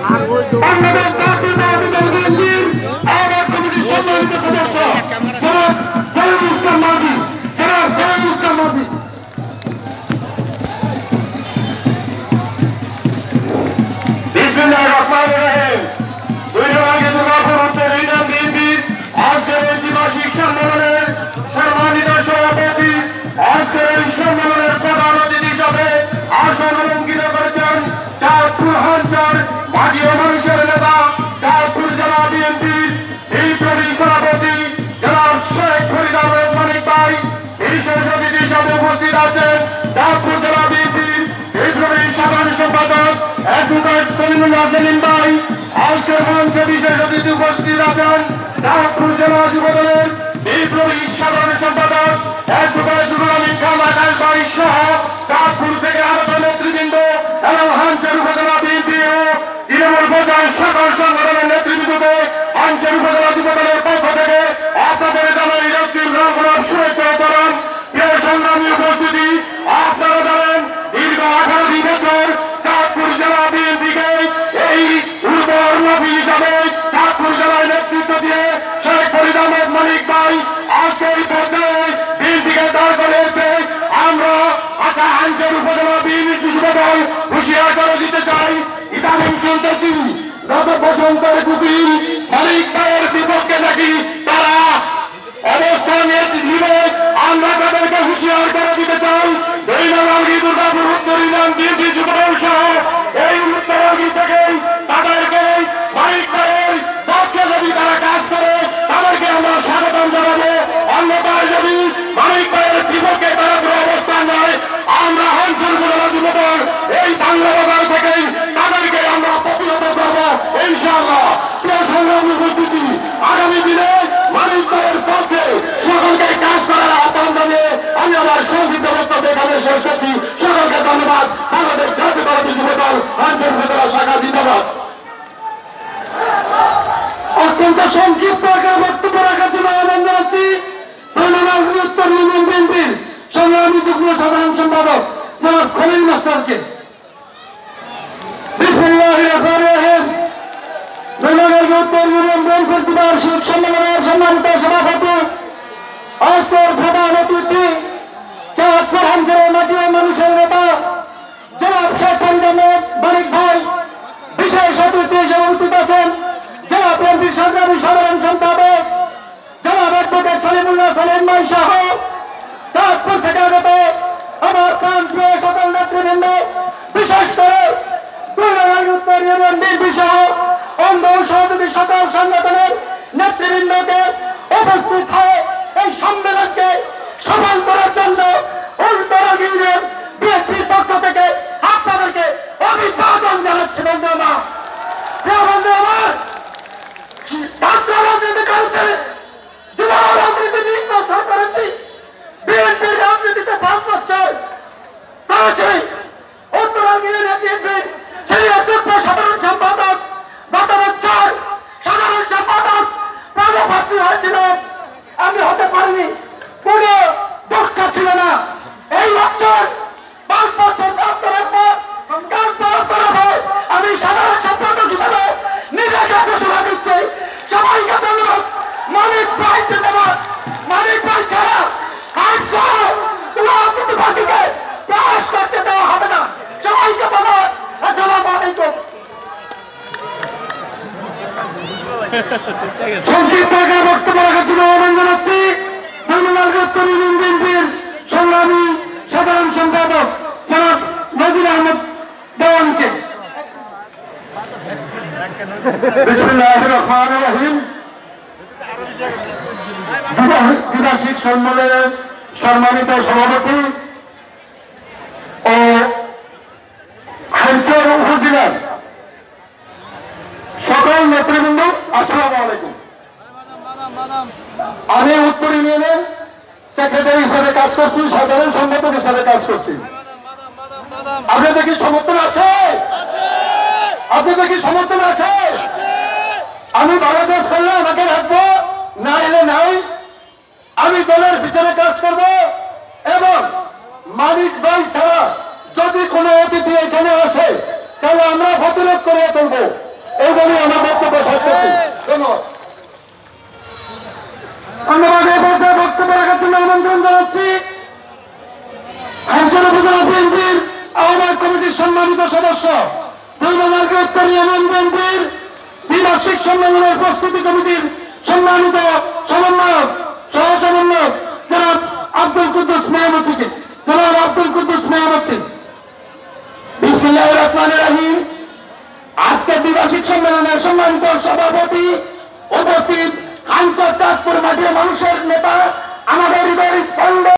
বাংলাদেশ জাতীয়তাবাদী দল বিএনপির আহ্বায়ক কমিটির সম্মানিত সদস্য জনাব জাহিদুল ইসলাম মাহদী। জনাব জাহিদুল ইসলাম মাহদী। বিসমিল্লাহির রহমানির রহিম। দুর্গাপুর দুর্গাপুর উত্তর ইউনিয়ন বিএনপির আজকের এই দ্বিবার্ষিক সম্মেলনের সম্মানিত সভাপতি, আজকের এই সম্মেলনের প্রধান অতিথি হিসাবে আসন অলঙ্কৃত করেছেন চাঁদপুর অঞ্চল মাটিও মানুষের নেতা, চাঁদপুর জেলা বিএনপির বিপ্লবী সভাপতি জনাব শেখ ফরিদ আহমেদ মানিক ভাই। বিশেষ অতিথি হিসাবে উপস্থিত আছেন চাঁদপুর জেলা বিএনপির বিপ্লবী সাধারণ সম্পাদক অ্যাডভোকেট সলিমুল্লাহ সেলিম ভাই। আজকের মঞ্চে বিশেষ অতিথি উপস্থিত আছেন চাঁদপুর জেলা যুবদলের বিপ্লবী সাধারণ সম্পাদক অ্যাডভোকেট নুরুল আমিন খান আকাশ ভাই সহ চাঁদপুর থেকে আগত নেতৃবৃন্দ এবং হাঞ্চর উপজেলা বিএনপি ও তৃণমূল পর্যায়ের সকল সংগঠনের নেতৃবৃন্দকে হাঞ্চর উপজেলা যুবদলের পক্ষ থেকে আপনাদের জানাই রক্তিম রঘুনাথ শুভেচ্ছা আচরণ। প্রিয় সংগ্রামী উপস্থিতি, আপনারা জানেন দীর্ঘ 18 বছর চাঁদপুর জেলা বিএনপিকে এই উর্বর নবী হিসাবে চাঁদপুর জেলায় নেতৃত্ব দিয়ে শেখ ফরিদ আহমেদ মানিক ভাই আজকে এই পর্যায়ে বিএনপিকে দাঁড় করিয়েছে। আমরা হাঞ্চর উপজেলা বিএনপি যুবদল হুঁশিয়ার করে দিতে চাই, ইদানিং শুনতেছি গত বসন্তের কুকিল মানিক ভাইয়ের বিপক্ষে নাকি তারা অবস্থান নিবে। আমরা তাদেরকে হুঁশিয়ার করে দিতে চাই, দুর্গাপুর উত্তর ইউনিয়ন বিএনপি যুবদল সহ এই উত্তরাঙ্গী থেকে তাদেরকে মানিক ভাইয়ের পক্ষে যদি তারা কাজ করে তাদেরকে আমরা স্বাগতম জানাবো। অন্যথায় যদি মানিক ভাইয়ের বিপক্ষে তারা কোনো অবস্থান নেয়, আমরা হাঞ্চর উপজেলা যুবদল এই বাংলা বাজার থেকেই তাদেরকে আমরা প্রতিহত করবো ইনশাআল্লাহ। প্রিয় সংগ্রামী উপস্থিতি, আগামী দিনে মানিক ভাইয়ের পক্ষে সকলকে কাজ করার আহ্বান জানিয়ে আমি আমার সংক্ষিপ্ত বক্তব্য এখানে শেষ করছি। সকলকে ধন্যবাদ। বাংলাদেশ জাতীয়তাবাদী যুবদল হাঞ্চর উপজেলা শাখা ধন্যবাদ। অত্যন্ত সংক্ষিপ্ত আকারে বক্তব্য রাখার জন্য আহ্বান জানাচ্ছি উত্তর ইউনিয়ন বিএনপির সংগ্রামী যুগ্ম সাধারণ সম্পাদক জনাব খলিল মাস্টারকে। বিসমিল্লাহির রহমানির রহিম। উত্তর ইউনিয়ন বিএনপির দ্বিবার্ষিক সম্মেলনের সম্মানিত সভাপতি, আজকের প্রধান অতিথি চাঁদপুর অঞ্চলের মাটি ও মানুষের নেতা জনাব শেখ ফরিদ আহমেদ মানিক ভাই। বিশেষ অতিথি হিসেবে উপস্থিত আছেন জেলা বিএনপির সংগ্রামী সাধারণ সম্পাদক জনাব অ্যাডভোকেট সলিমুল্লাহ সেলিম ভাই সহ চাঁদপুর থেকে আগত আমার প্রান্তীয় সকল নেতৃবৃন্দ, বিশেষ করে উত্তর ইউনিয়ন বিএনপি সহ অঙ্গ সহযোগী সকল সংগঠনের নেতৃবৃন্দকে উপস্থিত হয়ে এই সম্মেলনকে সফল করার জন্য উত্তরাঙ্গী ইউনিয়ন বিএনপির পক্ষ থেকে আপনাদেরকে অভিবাদন জানাচ্ছি। বন্ধু আমার, প্রিয় বন্ধু আমার, ছাত্র রাজনীতি করেছে, যুব রাজনীতি নির্বাচন করেছি, বিএনপির রাজনীতিতে 5 বছর করেছি। উত্তরাঙ্গী ইউনিয়ন বিএনপির সিনিয়র যুগ্ম সাধারণ সম্পাদক, গত বছর সাধারণ সম্পাদক পদপ্রার্থী হয়েছিল। আমি হতে পারিনি, কোনো দুঃখ ছিল না। এই বছর 5 বছর কাজ করার পর আমি সাধারণ সম্পাদক হিসেবে নিজেকে ঘোষণা দিচ্ছি। সবাইকে ধন্যবাদ। মানিক ভাই ধন্যবাদ। মানিক ভাই ছাড়া পার্টিকে প্রকাশ করতে দেওয়া হবে না। সবাইকে ধন্যবাদ। আসসালামু আলাইকুম। সংক্ষিপ্ত আকারে বক্তব্য রাখার জন্য আহ্বান জানাচ্ছি উত্তর ইউনিয়ন বিএনপির সংগ্রামী সাধারণ সম্পাদক জনাব নজির আহমদ দেওয়ানকে। বিসমিল্লাহির রহমানির রহিম। দ্বিবার্ষিক সম্মেলনের সম্মানিত সভাপতি ও হাঞ্চর উপজেলার সকল নেতৃবৃন্দ, আসসালামু আলাইকুম। আমি উত্তর ইউনিয়নের সেক্রেটারি হিসেবে কাজ করছি, সাধারণ সম্পাদক হিসেবে কাজ করছি। আপনাদের কি সমর্থন আছে? আপনাদের কি সমর্থন আছে? আমি বাংলাদেশ করলে আমাকে রাখবো, না এলে নাই। আমি দলের ভিতরে কাজ করব এবং মানিক ভাই ছাড়া যদি কোনো অতিথি এখানে আসে তাহলে আমরা প্রতিরোধ করে তুলবো। ধন্যবাদ। ধন্যবাদ। এই পর্যায়ে বক্তব্য রাখার জন্য আমন্ত্রণ জানাচ্ছি আমচর উপজেলা বিএনপির আহ্বায়ক কমিটির সম্মানিত সদস্য, দুর্গামার্গ উত্তর ইউনিয়ন বিএনপির দ্বিবার্ষিক সম্মেলনের প্রস্তুতি কমিটির সম্মানিত সমন্বয়ক সহ সমন্বয়ক জনাব আব্দুল কুদ্দুস মেহমুদ্দিনকে। জনাব আব্দুল কুদ্দুস মেহমুদ্দিন। বিসমিল্লাহির রহমানির রহিম। আজকে দ্বিবার্ষিক সম্মেলনের সম্মানিত সভাপতি, উপস্থিত আন্তর্জাতিক মাঠে মানুষের নেতা, আমাদের হৃদয়ের স্পন্দন।